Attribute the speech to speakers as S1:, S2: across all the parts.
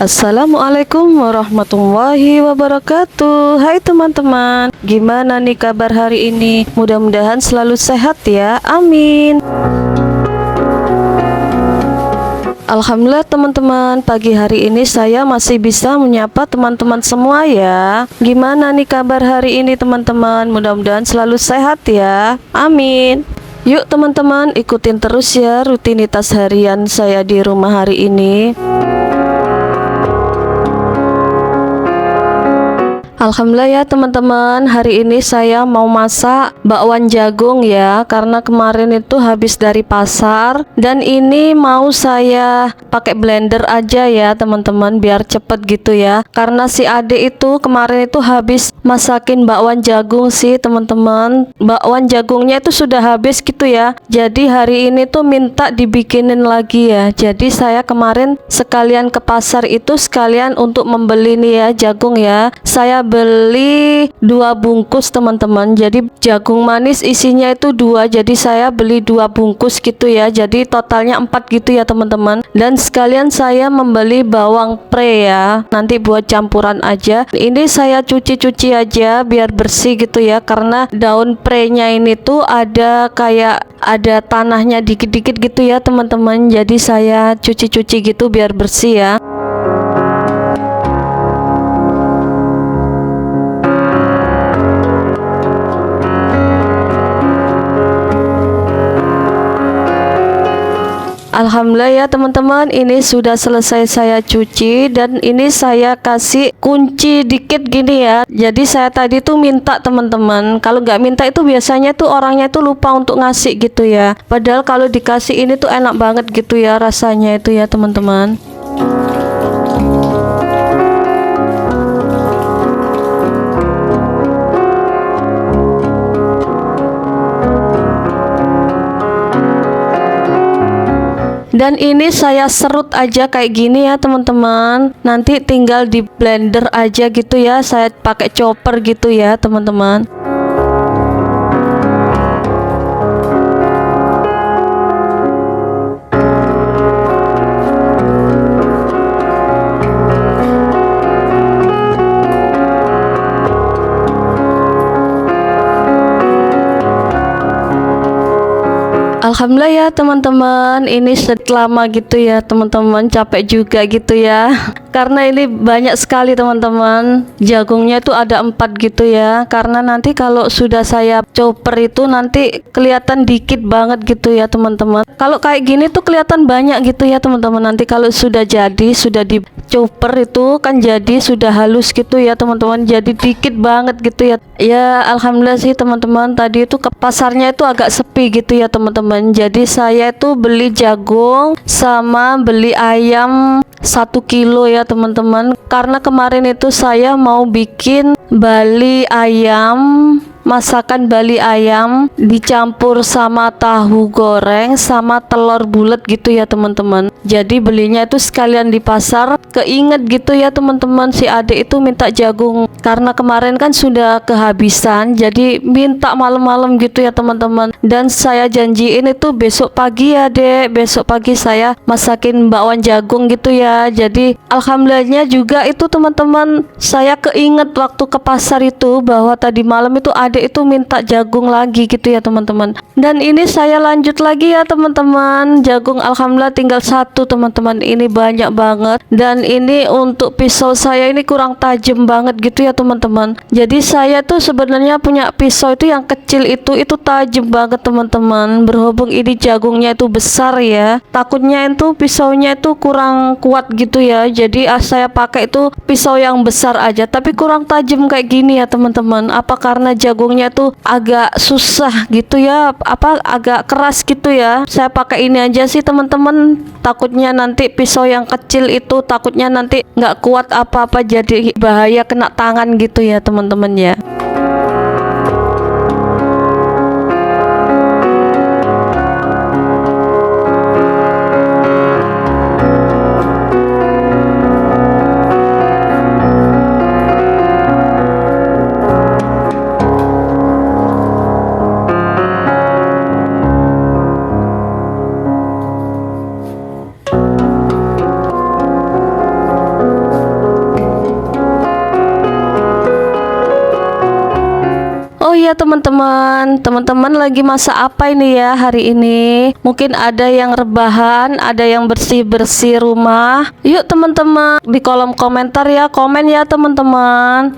S1: Assalamualaikum warahmatullahi wabarakatuh. Hai teman-teman, gimana nih kabar hari ini? Mudah-mudahan selalu sehat ya, amin. Alhamdulillah teman-teman, pagi hari ini saya masih bisa menyapa teman-teman semua ya. Gimana nih kabar hari ini teman-teman? Mudah-mudahan selalu sehat ya, amin. Yuk teman-teman, ikutin terus ya rutinitas harian saya di rumah hari ini. Alhamdulillah ya teman-teman, hari ini saya mau masak bakwan jagung ya, karena kemarin itu habis dari pasar dan ini mau saya pakai blender aja ya teman-teman, biar cepet gitu ya, karena si adik itu kemarin itu habis masakin bakwan jagung sih teman-teman. Bakwan jagungnya itu sudah habis gitu ya, jadi hari ini tuh minta dibikinin lagi ya. Jadi saya kemarin sekalian ke pasar itu sekalian untuk membeli nih ya jagung ya. Saya beli 2 bungkus teman-teman, jadi jagung manis isinya itu 2, jadi saya beli 2 bungkus gitu ya, jadi totalnya 4 gitu ya teman-teman. Dan sekalian saya membeli bawang pre ya, nanti buat campuran aja. Ini saya cuci-cuci aja biar bersih gitu ya, karena daun pre-nya ini tuh ada kayak ada tanahnya dikit-dikit gitu ya teman-teman, jadi saya cuci-cuci gitu biar bersih ya. Alhamdulillah ya teman-teman, ini sudah selesai saya cuci dan ini saya kasih kunci dikit gini ya. Jadi saya tadi tuh minta teman-teman, kalau nggak minta itu biasanya tuh orangnya tuh lupa untuk ngasih gitu ya. Padahal kalau dikasih ini tuh enak banget gitu ya rasanya itu ya teman-teman. Dan ini saya serut aja kayak gini ya teman-teman. Nanti tinggal di blender aja gitu ya. Saya pakai chopper gitu ya teman-teman. Alhamdulillah ya teman-teman, ini lama gitu ya teman-teman, capek juga gitu ya, karena ini banyak sekali teman-teman, jagungnya itu ada 4 gitu ya, karena nanti kalau sudah saya chopper itu nanti kelihatan dikit banget gitu ya teman-teman. Kalau kayak gini tuh kelihatan banyak gitu ya teman-teman, nanti kalau sudah jadi, sudah di chopper itu kan jadi sudah halus gitu ya teman-teman, jadi dikit banget gitu ya. Ya alhamdulillah sih teman-teman, tadi itu ke pasarnya itu agak sepi gitu ya teman-teman. Jadi saya itu beli jagung sama beli ayam 1 kilo ya teman-teman, karena kemarin itu saya mau bikin bali ayam, masakan bali ayam dicampur sama tahu goreng sama telur bulat gitu ya teman-teman. Jadi belinya itu sekalian di pasar, keinget gitu ya teman-teman, si adik itu minta jagung karena kemarin kan sudah kehabisan, jadi minta malam-malam gitu ya teman-teman. Dan saya janjiin itu besok pagi ya dek, besok pagi saya masakin bakwan jagung gitu ya. Jadi alhamdulillahnya juga itu teman-teman, saya keinget waktu ke pasar itu bahwa tadi malam itu adik itu minta jagung lagi gitu ya teman-teman. Dan ini saya lanjut lagi ya teman-teman, jagung alhamdulillah tinggal 1 teman-teman, ini banyak banget. Dan ini untuk pisau saya ini kurang tajam banget gitu ya teman-teman, jadi saya tuh sebenarnya punya pisau itu yang kecil itu tajam banget teman-teman. Berhubung ini jagungnya itu besar ya, takutnya itu pisaunya itu kurang kuat gitu ya, jadi saya pakai itu pisau yang besar aja, tapi kurang tajam kayak gini ya teman-teman. Apa karena jagungnya tuh agak susah gitu ya, apa agak keras gitu ya, saya pakai ini aja sih teman-teman. Takutnya nanti pisau yang kecil itu takutnya nanti nggak kuat apa-apa, jadi bahaya kena tangan gitu ya teman-teman ya. pagi ya teman-teman. Teman-teman lagi masak apa ini ya hari ini? Mungkin ada yang rebahan, ada yang bersih-bersih rumah. Yuk teman-teman, di kolom komentar ya, komen ya teman-teman.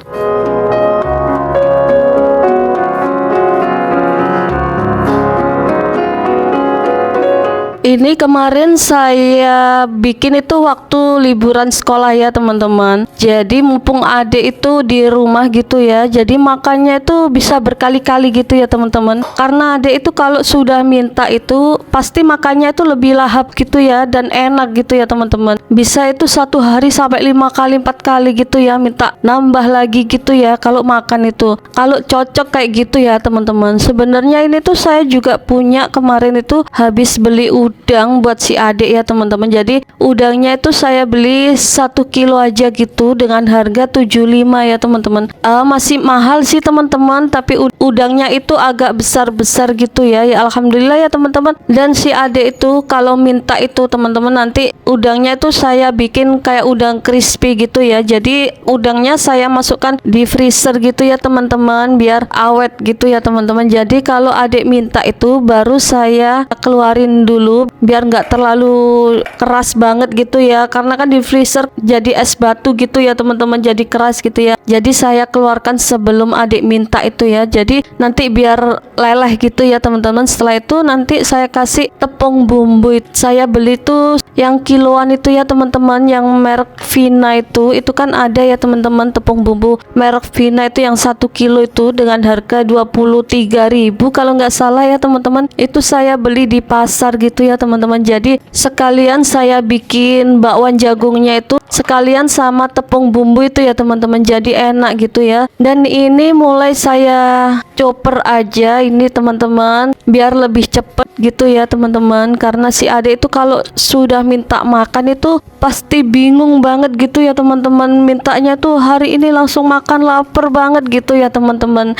S1: Ini kemarin saya bikin itu waktu liburan sekolah ya teman-teman. Jadi mumpung adik itu di rumah gitu ya, jadi makannya itu bisa berkali-kali gitu ya teman-teman. Karena adik itu kalau sudah minta itu pasti makannya itu lebih lahap gitu ya, dan enak gitu ya teman-teman. Bisa itu satu hari sampai 5 kali 4 kali gitu ya, minta nambah lagi gitu ya kalau makan itu. Kalau cocok kayak gitu ya teman-teman. Sebenarnya ini tuh saya juga punya kemarin itu habis beli udang buat si adik ya teman-teman. Jadi udangnya itu saya beli 1 kilo aja gitu dengan harga 75 ya teman-teman. Masih mahal sih teman-teman, tapi udangnya itu agak besar-besar gitu ya. Ya alhamdulillah ya teman-teman. Dan si adik itu kalau minta itu teman-teman, nanti udangnya itu saya bikin kayak udang crispy gitu ya. Jadi udangnya saya masukkan di freezer gitu ya teman-teman, biar awet gitu ya teman-teman. Jadi kalau adik minta itu baru saya keluarin dulu biar nggak terlalu keras banget gitu ya, karena kan di freezer jadi es batu gitu ya teman-teman, jadi keras gitu ya. Jadi saya keluarkan sebelum adik minta itu ya, jadi nanti biar leleh gitu ya teman-teman. Setelah itu nanti saya kasih tepung bumbu. Saya beli tuh yang kiloan itu ya teman-teman, yang merek Vina itu kan ada ya teman-teman, tepung bumbu merek Vina itu yang 1 kilo itu dengan harga 23.000 kalau nggak salah ya teman-teman. Itu saya beli di pasar gitu ya teman-teman. Jadi sekalian saya bikin bakwan jagungnya itu sekalian sama tepung bumbu itu ya teman-teman, jadi enak gitu ya. Dan ini mulai saya chopper aja ini teman-teman, biar lebih cepet gitu ya teman-teman. Karena si adik itu kalau sudah minta makan itu pasti bingung banget gitu ya teman-teman, mintanya tuh hari ini langsung makan, lapar banget gitu ya teman-teman.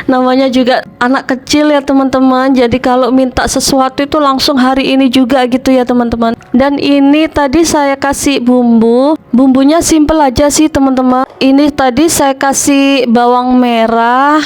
S1: Namanya juga anak kecil ya teman-teman, jadi kalau minta sesuatu itu langsung hari ini juga gitu ya teman-teman. Dan ini tadi saya kasih bumbunya simple aja sih teman-teman. Ini tadi saya kasih bawang merah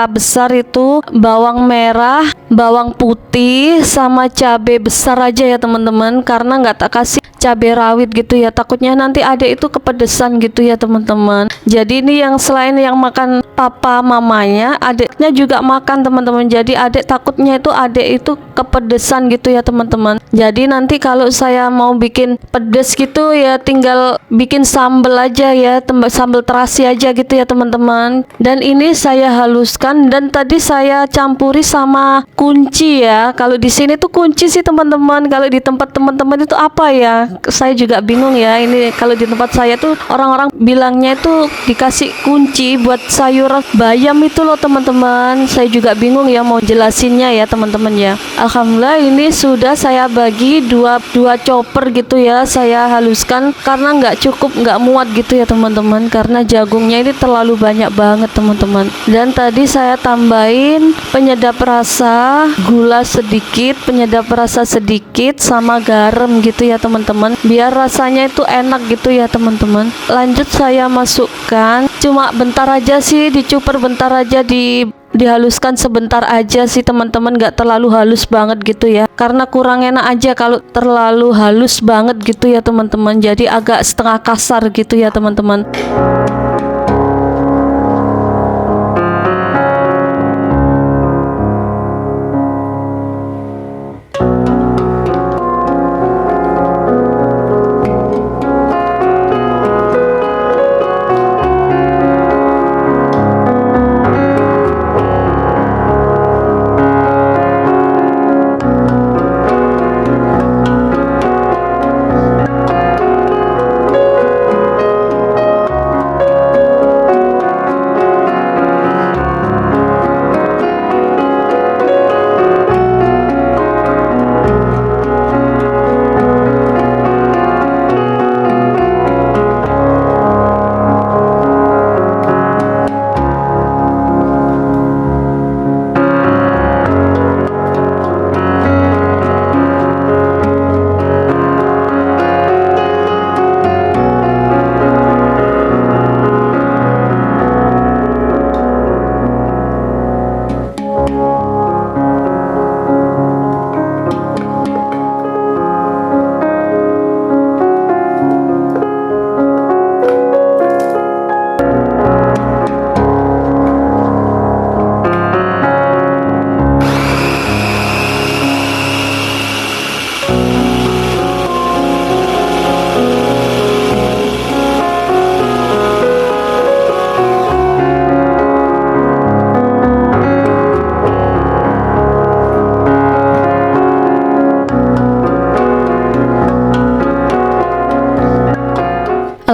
S1: besar itu, bawang merah, bawang putih, sama cabai besar aja ya teman-teman, karena nggak tak kasih cabai rawit gitu ya, takutnya nanti adik itu kepedesan gitu ya teman-teman. Jadi ini yang selain yang makan papa mamanya, adiknya juga makan teman-teman. Jadi adik takutnya itu adik itu kepedesan gitu ya teman-teman. Jadi nanti kalau saya mau bikin pedes gitu ya, tinggal bikin sambal aja ya, sambal terasi aja gitu ya teman-teman. Dan ini saya haluskan, dan tadi saya campuri sama kunci ya. Kalau di sini tuh kunci sih teman-teman, kalau di tempat teman-teman itu apa ya, saya juga bingung ya. Ini kalau di tempat saya tuh orang-orang bilangnya itu dikasih kunci buat sayur bayam itu loh teman-teman. Saya juga bingung ya mau jelasinnya ya teman-teman ya. Alhamdulillah ini sudah saya bagi dua chopper gitu ya, saya haluskan karena nggak muat gitu ya teman-teman, karena jagungnya ini terlalu banyak banget teman-teman. Dan tadi saya tambahin penyedap rasa, gula sedikit, penyedap rasa sedikit, sama garam gitu ya teman-teman, biar rasanya itu enak gitu ya teman-teman. Lanjut saya masukkan, cuma bentar aja sih, dicuper bentar aja, dihaluskan sebentar aja sih teman-teman, nggak terlalu halus banget gitu ya, karena kurang enak aja kalau terlalu halus banget gitu ya teman-teman. Jadi agak setengah kasar gitu ya teman-teman.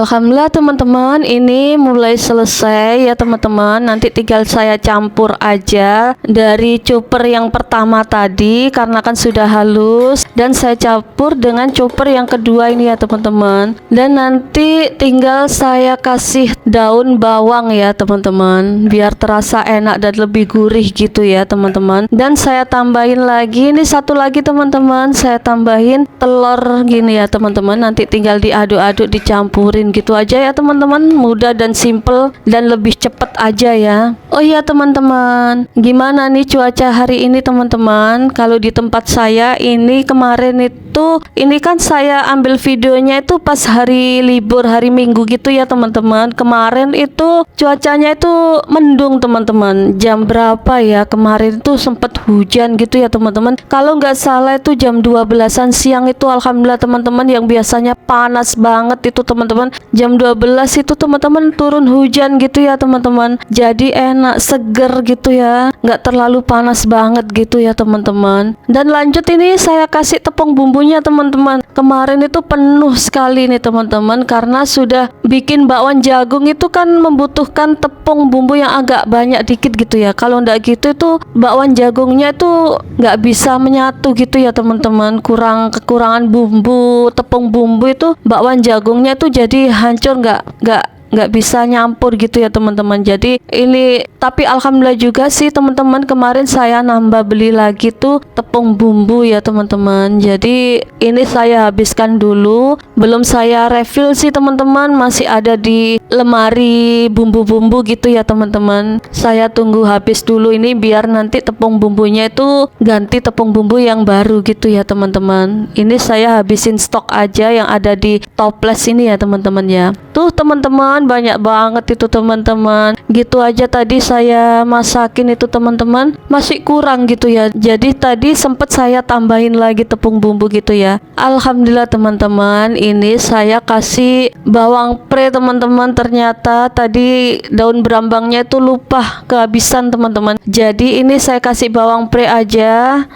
S1: Alhamdulillah teman-teman, ini mulai selesai ya teman-teman. Nanti tinggal saya campur aja dari chopper yang pertama tadi karena kan sudah halus, dan saya campur dengan chopper yang kedua ini ya teman-teman. Dan nanti tinggal saya kasih daun bawang ya teman-teman, biar terasa enak dan lebih gurih gitu ya teman-teman. Dan saya tambahin lagi, ini satu lagi teman-teman, saya tambahin telur gini ya teman-teman. Nanti tinggal diaduk-aduk, dicampurin gitu aja ya teman-teman, mudah dan simple dan lebih cepet aja ya. Oh iya teman-teman, gimana nih cuaca hari ini teman-teman? Kalau di tempat saya ini kemarin itu, ini kan saya ambil videonya itu pas hari libur, hari Minggu gitu ya teman-teman. Kemarin itu cuacanya itu mendung teman-teman. Jam berapa ya kemarin itu sempet hujan gitu ya teman-teman. Kalau nggak salah itu jam 12-an siang itu, alhamdulillah teman-teman, yang biasanya panas banget itu teman-teman, jam 12 itu teman-teman turun hujan gitu ya teman-teman. Jadi enak, seger gitu ya, nggak terlalu panas banget gitu ya teman-teman. Dan lanjut, ini saya kasih tepung bumbunya teman-teman. Kemarin itu penuh sekali nih teman-teman, karena sudah bikin bakwan jagung itu kan membutuhkan tepung bumbu yang agak banyak dikit gitu ya. Kalau nggak gitu itu bakwan jagungnya itu nggak bisa menyatu gitu ya teman-teman. Kekurangan bumbu, tepung bumbu itu bakwan jagungnya tuh jadi hancur, nggak bisa nyampur gitu ya teman-teman. Jadi ini, tapi alhamdulillah juga sih teman-teman, kemarin saya nambah beli lagi tuh tepung bumbu ya teman-teman. Jadi ini saya habiskan dulu, belum saya refill sih teman-teman, masih ada di lemari bumbu-bumbu gitu ya teman-teman. Saya tunggu habis dulu ini biar nanti tepung bumbunya itu ganti tepung bumbu yang baru gitu ya teman-teman. Ini saya habisin stok aja yang ada di toples ini ya teman-teman ya. Tuh teman-teman, banyak banget itu teman-teman. Gitu aja tadi saya masakin itu teman-teman, masih kurang gitu ya. Jadi tadi sempet saya tambahin lagi tepung bumbu gitu ya. Alhamdulillah teman-teman, ini saya kasih bawang pre teman-teman. Ternyata tadi daun berambangnya itu lupa kehabisan teman-teman. Jadi ini saya kasih bawang pre aja,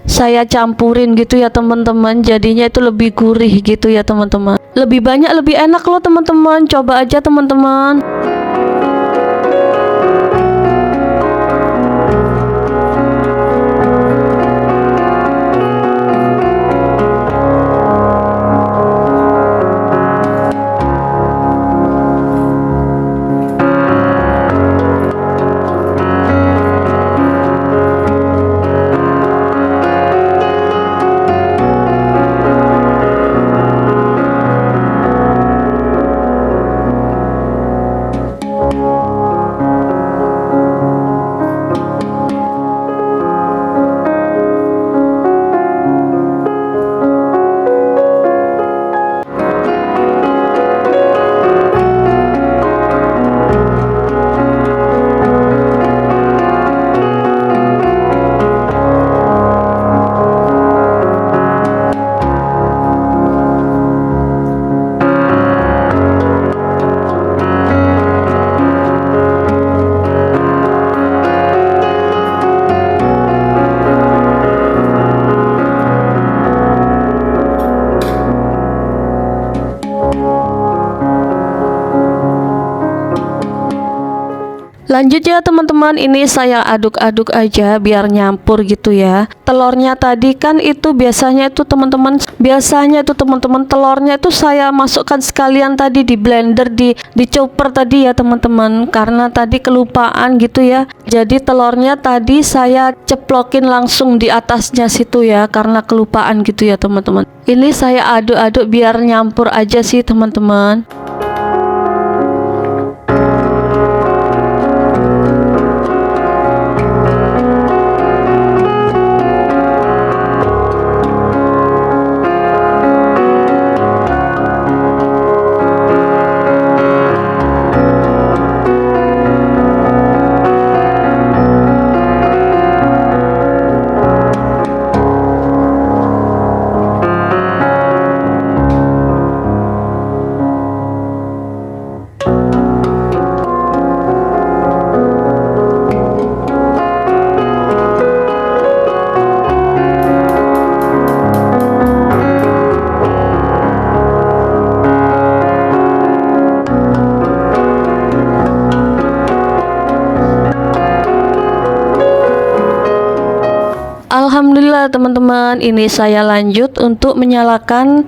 S1: saya campurin gitu ya teman-teman, jadinya itu lebih gurih gitu ya teman-teman, lebih banyak lebih enak loh teman-teman. Coba aja teman-teman. Lanjut ya teman-teman, ini saya aduk-aduk aja biar nyampur gitu ya. Telurnya tadi kan itu biasanya itu teman-teman, telurnya itu saya masukkan sekalian tadi di blender, di chopper tadi ya teman-teman, karena tadi kelupaan gitu ya. Jadi telurnya tadi saya ceplokin langsung di atasnya situ ya, karena kelupaan gitu ya teman-teman. Ini saya aduk-aduk biar nyampur aja sih teman-teman. Alhamdulillah teman-teman, ini saya lanjut untuk menyalakan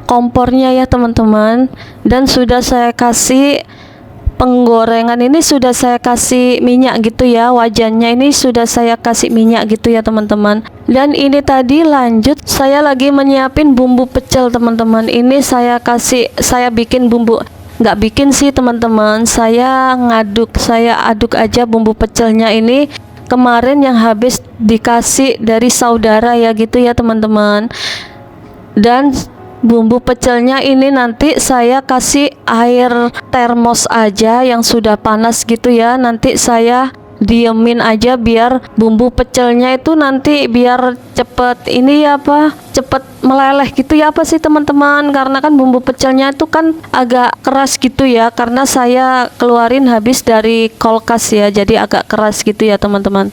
S1: kompornya ya teman-teman. Dan sudah saya kasih penggorengan ini, sudah saya kasih minyak gitu ya, wajannya ini sudah saya kasih minyak gitu ya teman-teman. Dan ini tadi lanjut saya lagi menyiapin bumbu pecel teman-teman. Ini saya bikin bumbu, nggak bikin sih teman-teman, saya aduk aja bumbu pecelnya ini kemarin yang habis dikasih dari saudara ya gitu ya teman-teman. Dan bumbu pecelnya ini nanti saya kasih air termos aja yang sudah panas gitu ya, nanti saya diemin aja biar bumbu pecelnya itu nanti biar cepet cepet meleleh gitu ya apa sih teman-teman, karena kan bumbu pecelnya itu kan agak keras gitu ya, karena saya keluarin habis dari kulkas ya, jadi agak keras gitu ya teman-teman.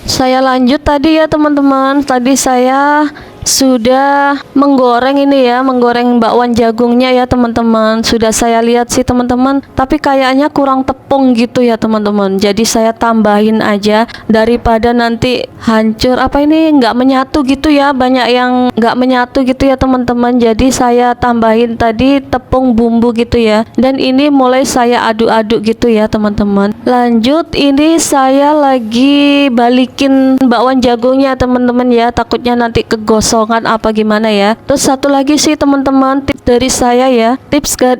S1: Saya lanjut tadi ya teman-teman, tadi saya sudah menggoreng ini ya, menggoreng bakwan jagungnya ya teman-teman. Sudah saya lihat sih teman-teman, tapi kayaknya kurang tepung gitu ya teman-teman, jadi saya tambahin aja daripada nanti hancur nggak menyatu gitu ya, banyak yang nggak menyatu gitu ya teman-teman, jadi saya tambahin tadi tepung bumbu gitu ya. Dan ini mulai saya aduk-aduk gitu ya teman-teman. Lanjut, ini saya lagi balikin bakwan jagungnya teman-teman ya, takutnya nanti kegosongan apa gimana ya. Terus satu lagi sih teman-teman, tips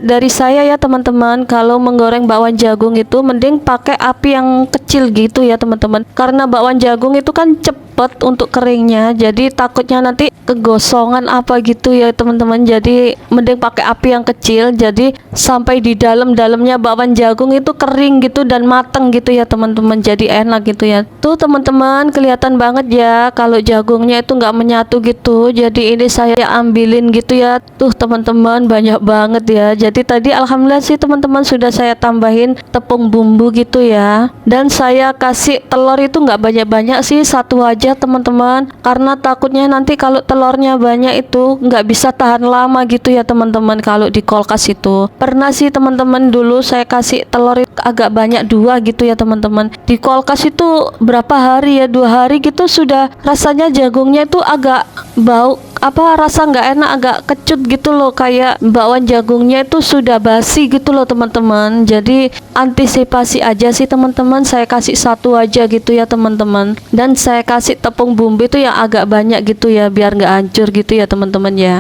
S1: dari saya ya teman-teman, kalau menggoreng bakwan jagung itu mending pakai api yang kecil gitu ya teman-teman, karena bakwan jagung itu kan cepet untuk keringnya, jadi takutnya nanti kegosongan apa gitu ya teman-teman, jadi mending pakai api yang kecil, jadi sampai di dalamnya bakwan jagung itu kering gitu dan mateng gitu ya teman-teman, jadi enak gitu ya. Tuh teman-teman, kelihatan banget ya kalau jagungnya itu nggak menyatu gitu, jadi ini saya ambilin gitu ya. Tuh teman-teman, banyak banget ya. Jadi tadi alhamdulillah sih teman-teman sudah saya tambahin tepung bumbu gitu ya, dan saya kasih telur itu nggak banyak-banyak sih, satu aja teman-teman, karena takutnya nanti kalau telurnya banyak itu nggak bisa tahan lama gitu ya teman-teman kalau di kulkas itu. Pernah sih teman-teman, dulu saya kasih telur itu agak banyak, 2 gitu ya teman-teman, di kulkas itu berapa hari ya, 2 hari gitu sudah rasanya jagungnya itu agak bau, rasa nggak enak, agak kecut gitu loh, kayak bakwan jagungnya itu sudah basi gitu loh teman-teman. Jadi antisipasi aja sih teman-teman, saya kasih satu aja gitu ya teman-teman, dan saya kasih tepung bumbu itu yang agak banyak gitu ya, biar nggak hancur gitu ya teman-teman ya.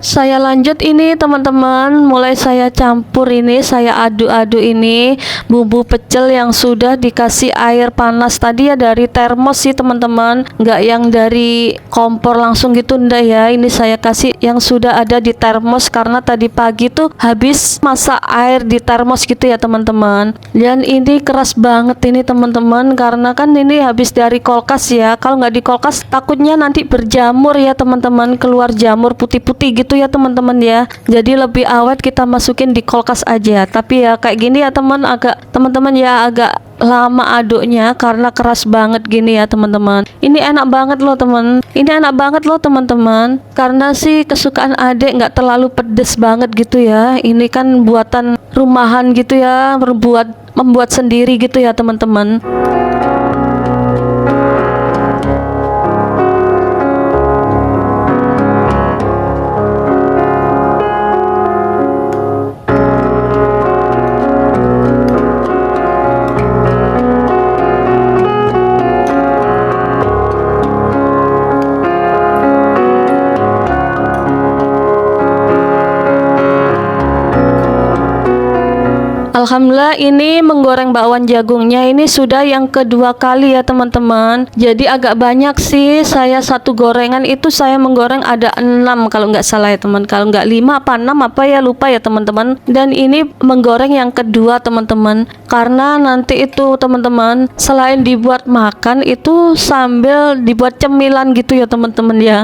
S1: Saya lanjut ini teman-teman, mulai saya campur ini, saya aduk-aduk ini bumbu pecel yang sudah dikasih air panas tadi ya, dari termos sih teman-teman, nggak yang dari kompor langsung gitu ndak ya. Ini saya kasih yang sudah ada di termos, karena tadi pagi tuh habis masak air di termos gitu ya teman-teman. Dan ini keras banget ini teman-teman, karena kan ini habis dari kulkas ya, kalau nggak di kulkas takutnya nanti berjamur ya teman-teman, keluar jamur putih-putih gitu ya teman-teman ya. Jadi lebih awet kita masukin di kulkas aja. Tapi ya kayak gini ya teman-teman ya, agak lama aduknya karena keras banget gini ya teman-teman. Ini enak banget loh teman-teman, karena sih kesukaan adek nggak terlalu pedes banget gitu ya. Ini kan buatan rumahan gitu ya, membuat sendiri gitu ya teman-teman. Alhamdulillah ini menggoreng bakwan jagungnya ini sudah yang kedua kali ya teman-teman. Jadi agak banyak sih, saya satu gorengan itu saya menggoreng ada 6 kalau nggak salah ya teman. Kalau nggak 5 apa 6 apa ya lupa ya teman-teman. Dan ini menggoreng yang kedua teman-teman. Karena nanti itu teman-teman selain dibuat makan itu sambil dibuat cemilan gitu ya teman-teman ya.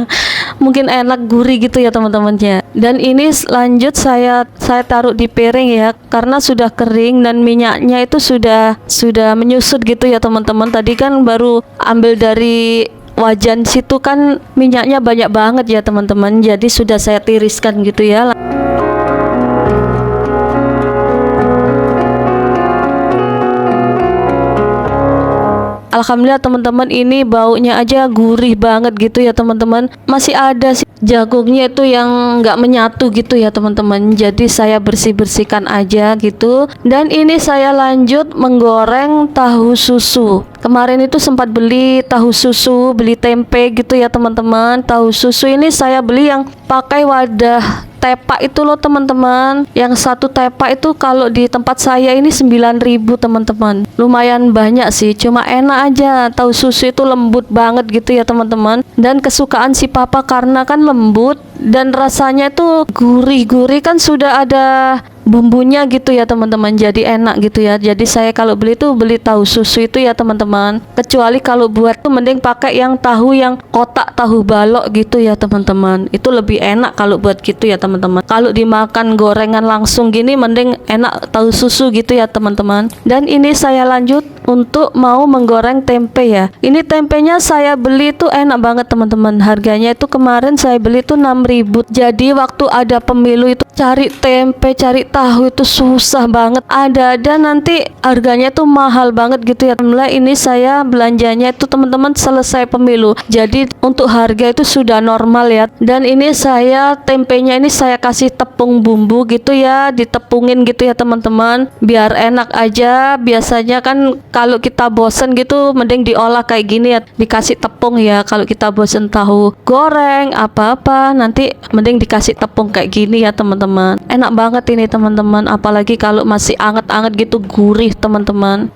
S1: Mungkin enak gurih gitu ya teman-teman ya. Dan ini lanjut saya taruh di piring ya karena sudah kering dan minyaknya itu sudah menyusut gitu ya teman-teman. Tadi kan baru ambil dari wajan situ kan minyaknya banyak banget ya teman-teman. Jadi sudah saya tiriskan gitu ya. Alhamdulillah teman-teman ini baunya aja gurih banget gitu ya teman-teman. Masih ada sih jagungnya itu yang nggak menyatu gitu ya teman-teman. Jadi saya bersihkan aja gitu. Dan ini saya lanjut menggoreng tahu susu. Kemarin itu sempat beli tahu susu, beli tempe gitu ya teman-teman. Tahu susu ini saya beli yang pakai wadah tepak itu loh teman-teman. Yang satu tepak itu kalau di tempat saya ini 9.000 teman-teman. Lumayan banyak sih, cuma enak aja. Tahu susu itu lembut banget gitu ya teman-teman. Dan kesukaan si papa karena kan lembut dan rasanya itu gurih-gurih kan sudah ada bumbunya gitu ya teman-teman, jadi enak gitu ya. Jadi saya kalau beli tuh beli tahu susu itu ya teman-teman. Kecuali kalau buat tuh mending pakai yang tahu yang kotak tahu balok gitu ya teman-teman. Itu lebih enak kalau buat gitu ya teman-teman. Kalau dimakan gorengan langsung gini mending enak tahu susu gitu ya teman-teman. Dan ini saya lanjut untuk mau menggoreng tempe ya. Ini tempenya saya beli tuh enak banget teman-teman. Harganya itu kemarin saya beli tuh 6.000. Jadi waktu ada pemilu itu cari tempe, cari tahu itu susah banget. Ada nanti harganya tuh mahal banget gitu ya. Mulai ini saya belanjanya itu teman-teman selesai pemilu. Jadi untuk harga itu sudah normal ya. Dan ini saya tempenya ini saya kasih tepung bumbu gitu ya, ditepungin gitu ya teman-teman. Biar enak aja. Biasanya kan kalau kita bosen gitu mending diolah kayak gini ya, dikasih tepung ya. Kalau kita bosen tahu goreng apa-apa nanti mending dikasih tepung kayak gini ya teman-teman. Enak banget ini teman-teman, apalagi kalau masih anget-anget gitu, gurih teman-teman.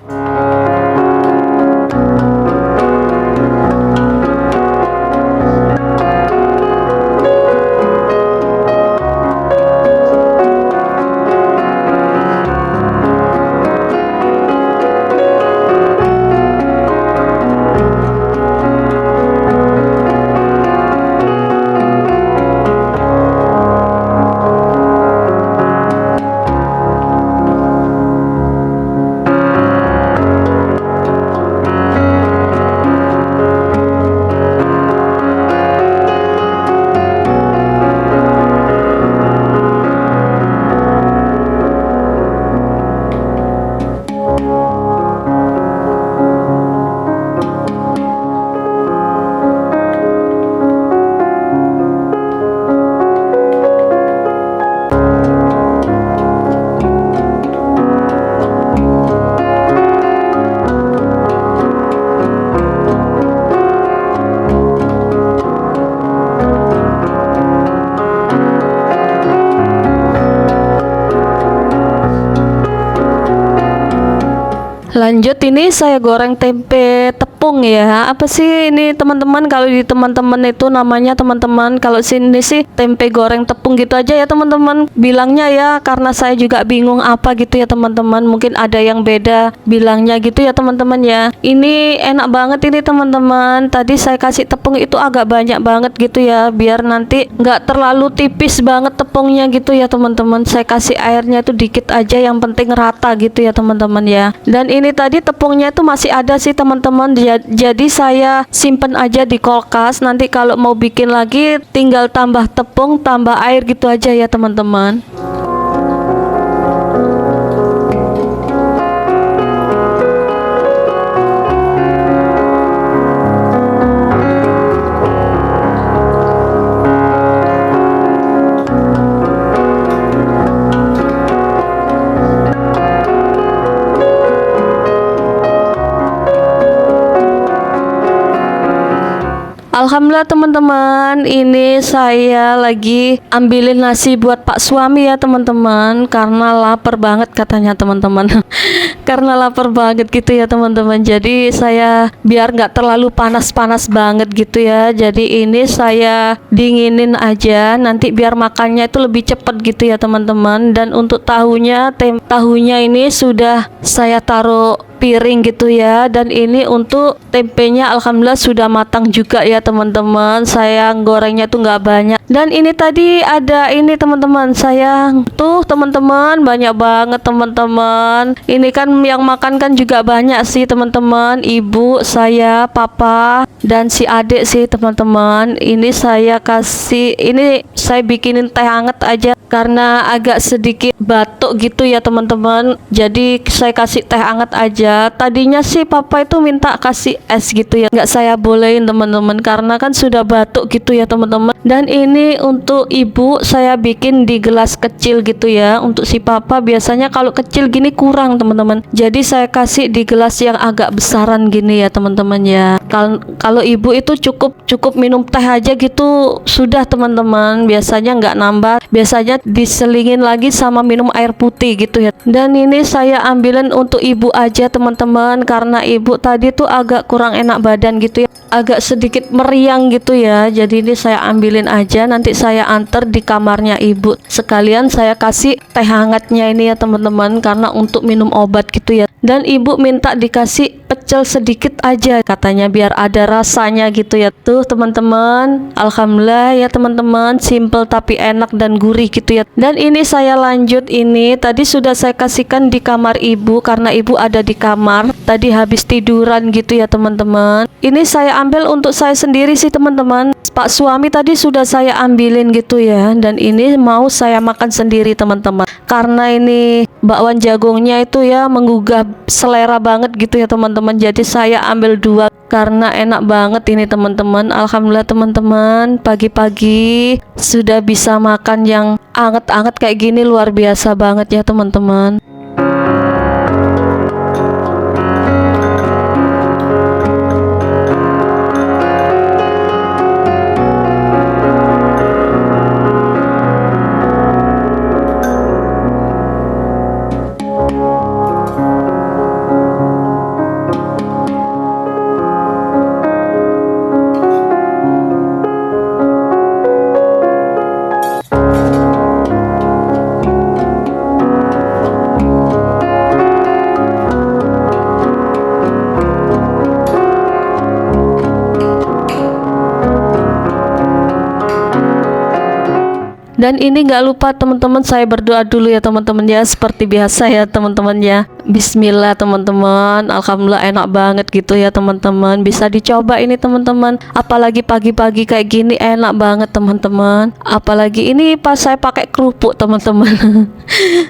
S1: Lanjut ini saya goreng tempe tepung ya. Apa sih ini teman-teman, kalau di teman-teman itu namanya teman-teman, kalau sini sih tempe goreng tepung gitu aja ya teman-teman bilangnya ya, karena saya juga bingung apa gitu ya teman-teman. Mungkin ada yang beda bilangnya gitu ya teman-teman ya. Ini enak banget ini teman-teman. Tadi saya kasih tepung itu agak banyak banget gitu ya, biar nanti nggak terlalu tipis banget tepungnya gitu ya teman-teman. Saya kasih airnya itu dikit aja, yang penting rata gitu ya teman-teman ya. Dan ini tadi tepungnya itu masih ada sih teman-teman, jadi saya simpen aja di kulkas. Nanti kalau mau bikin lagi tinggal tambah tepung, tambah air gitu aja ya teman-teman. Alhamdulillah teman-teman, ini saya lagi ambilin nasi buat Pak suami ya teman-teman, karena lapar banget katanya teman-teman. Karena lapar banget gitu ya teman-teman. Jadi saya biar nggak terlalu panas-panas banget gitu ya. Jadi ini saya dinginin aja, nanti biar makannya itu lebih cepat gitu ya teman-teman. Dan untuk tahunya ini sudah saya taruh piring gitu ya, dan ini untuk tempenya alhamdulillah sudah matang juga ya teman-teman. Saya gorengnya tuh nggak banyak. Dan ini tadi ada ini teman-teman, saya tuh teman-teman banyak banget teman-teman. Ini kan yang makan kan juga banyak sih teman-teman, ibu, saya, papa, dan si adik sih teman-teman. Ini saya bikinin teh hangat aja karena agak sedikit batuk gitu ya teman-teman. Jadi saya kasih teh hangat aja. Tadinya sih papa itu minta kasih es gitu ya, nggak saya bolehin teman-teman karena kan sudah batuk gitu ya teman-teman. Dan ini untuk ibu saya bikin di gelas kecil gitu ya. Untuk si papa biasanya kalau kecil gini kurang teman-teman, jadi saya kasih di gelas yang agak besaran gini ya teman-teman ya. Kalau ibu itu cukup minum teh aja gitu sudah teman-teman, biasanya nggak nambah, biasanya diselingin lagi sama minum air putih gitu ya. Dan ini saya ambilin untuk ibu aja teman-teman, karena ibu tadi tuh agak kurang enak badan gitu ya, agak sedikit meriang gitu ya. Jadi ini saya ambilin aja, nanti saya antar di kamarnya ibu, sekalian saya kasih teh hangatnya ini ya teman-teman, karena untuk minum obat gitu ya. Dan ibu minta dikasih pecel sedikit aja katanya biar ada rasanya gitu ya. Tuh teman-teman, alhamdulillah ya teman-teman, simple tapi enak dan gurih gitu ya. Dan ini saya lanjut, ini tadi sudah saya kasihkan di kamar ibu karena ibu ada di kamar tadi habis tiduran gitu ya teman-teman. Ini saya ambil untuk saya sendiri sih teman-teman, Pak suami tadi sudah saya ambilin gitu ya. Dan ini mau saya makan sendiri teman-teman, karena ini bakwan jagungnya itu ya menggugah selera banget gitu ya teman-teman. Jadi saya ambil 2 karena enak banget ini teman-teman. Alhamdulillah teman-teman, pagi-pagi sudah bisa makan yang anget-anget kayak gini, luar biasa banget ya teman-teman. Dan ini nggak lupa teman-teman, saya berdoa dulu ya teman-teman ya, seperti biasa ya teman-teman ya. Bismillah teman-teman, alhamdulillah enak banget gitu ya teman-teman. Bisa dicoba ini teman-teman, apalagi pagi-pagi kayak gini enak banget teman-teman. Apalagi ini pas saya pakai kerupuk teman-teman.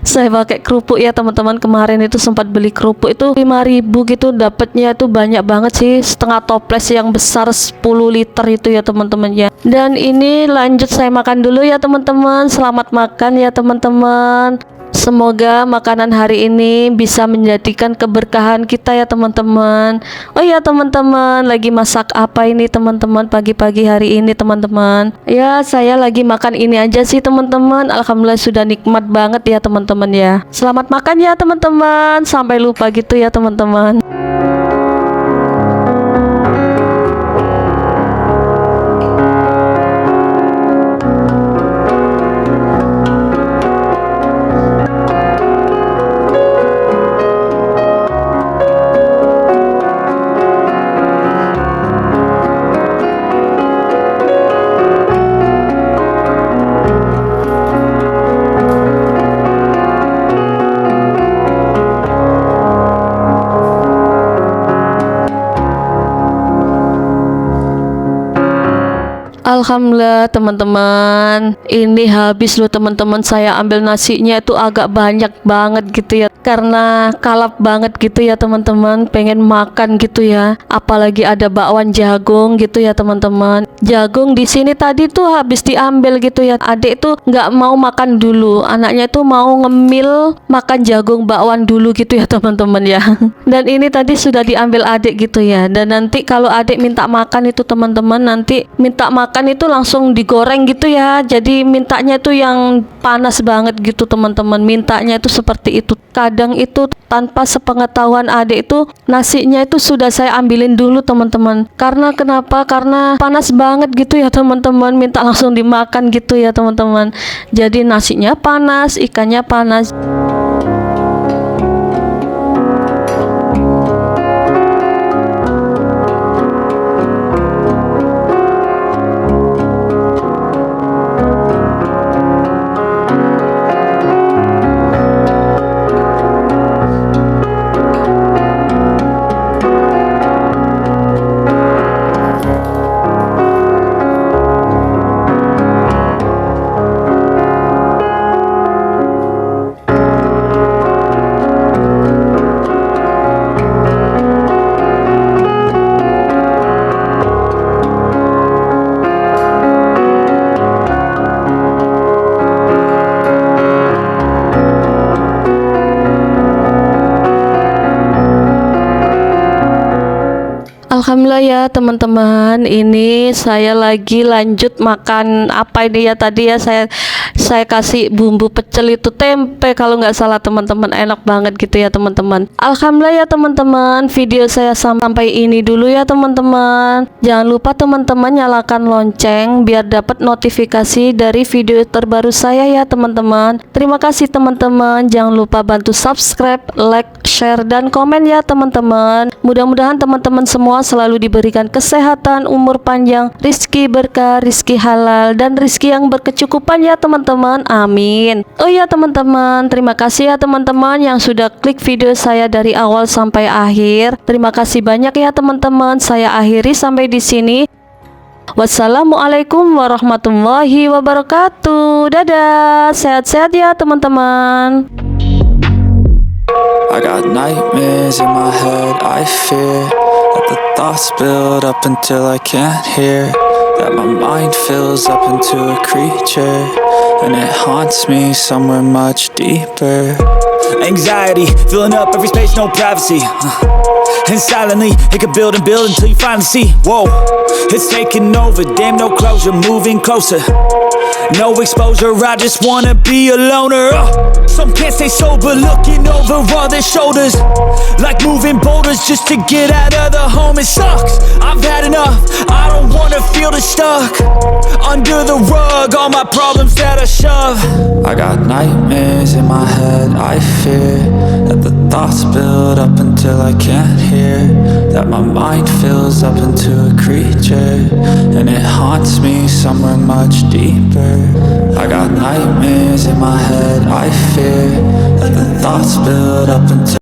S1: Saya pakai kerupuk ya teman-teman, kemarin itu sempat beli kerupuk itu 5.000 gitu, dapatnya itu banyak banget sih, setengah toples yang besar 10 liter itu ya teman-teman ya. Dan ini lanjut saya makan dulu ya teman-teman. Selamat makan ya teman-teman. Semoga makanan hari ini bisa menjadikan keberkahan kita ya teman-teman. Oh ya teman-teman, lagi masak apa ini teman-teman pagi-pagi hari ini teman-teman? Ya saya lagi makan ini aja sih teman-teman. Alhamdulillah sudah nikmat banget ya teman-teman ya. Selamat makan ya teman-teman. Sampai lupa gitu ya teman-teman. Alhamdulillah teman-teman, ini habis loh teman-teman. Saya ambil nasinya itu agak banyak banget gitu ya, karena kalap banget gitu ya teman-teman, pengen makan gitu ya. Apalagi ada bakwan jagung gitu ya teman-teman. Jagung di sini tadi tuh habis diambil gitu ya. Adik tuh nggak mau makan dulu, anaknya tuh mau ngemil makan jagung bakwan dulu gitu ya teman-teman ya. Dan ini tadi sudah diambil adik gitu ya. Dan nanti kalau adik minta makan itu teman-teman, nanti minta makan itu langsung digoreng gitu ya. Jadi mintanya itu yang panas banget gitu teman-teman. Mintanya itu seperti itu. Kadang itu tanpa sepengetahuan adik itu nasinya itu sudah saya ambilin dulu teman-teman. Karena kenapa? Karena panas banget gitu ya teman-teman. Minta langsung dimakan gitu ya teman-teman. Jadi nasinya panas, ikannya panas. Alhamdulillah ya teman-teman, ini saya lagi lanjut makan apa ini ya tadi ya, saya kasih bumbu pecel itu tempe kalau nggak salah teman-teman, enak banget gitu ya teman-teman. Alhamdulillah ya teman-teman, video saya sampai ini dulu ya teman-teman. Jangan lupa teman-teman nyalakan lonceng biar dapat notifikasi dari video terbaru saya ya teman-teman. Terima kasih teman-teman, jangan lupa bantu subscribe, like, share, dan komen ya teman-teman. Mudah-mudahan teman-teman semua selalu diberikan kesehatan, umur panjang, rizki berkah, rizki halal, dan rizki yang berkecukupan ya teman-teman. Amin. Oh ya teman-teman, terima kasih ya teman-teman yang sudah klik video saya dari awal sampai akhir. Terima kasih banyak ya teman-teman. Saya akhiri sampai di sini. Wassalamualaikum warahmatullahi wabarakatuh. Dadah, sehat-sehat ya teman-teman.
S2: I got nightmares in my head, I fear that the thoughts build up until I can't hear, that my mind fills up into a creature, and it haunts me somewhere much deeper. Anxiety, filling up every space, no privacy, and silently, it can build and build until you finally see, whoa, it's taking over, damn no closure, moving closer, no exposure, I just wanna be a loner. Some can't stay sober, looking over all their shoulders, like moving boulders just to get out of the home. It sucks, I've had enough, I don't wanna feel the stuck under the rug, all my problems that I shove. I got nightmares in my head, I fear that the thoughts build up until I can't hear, that my mind fills up into a creature, and it haunts me somewhere much deeper. I got nightmares in my head, I fear that the thoughts build up until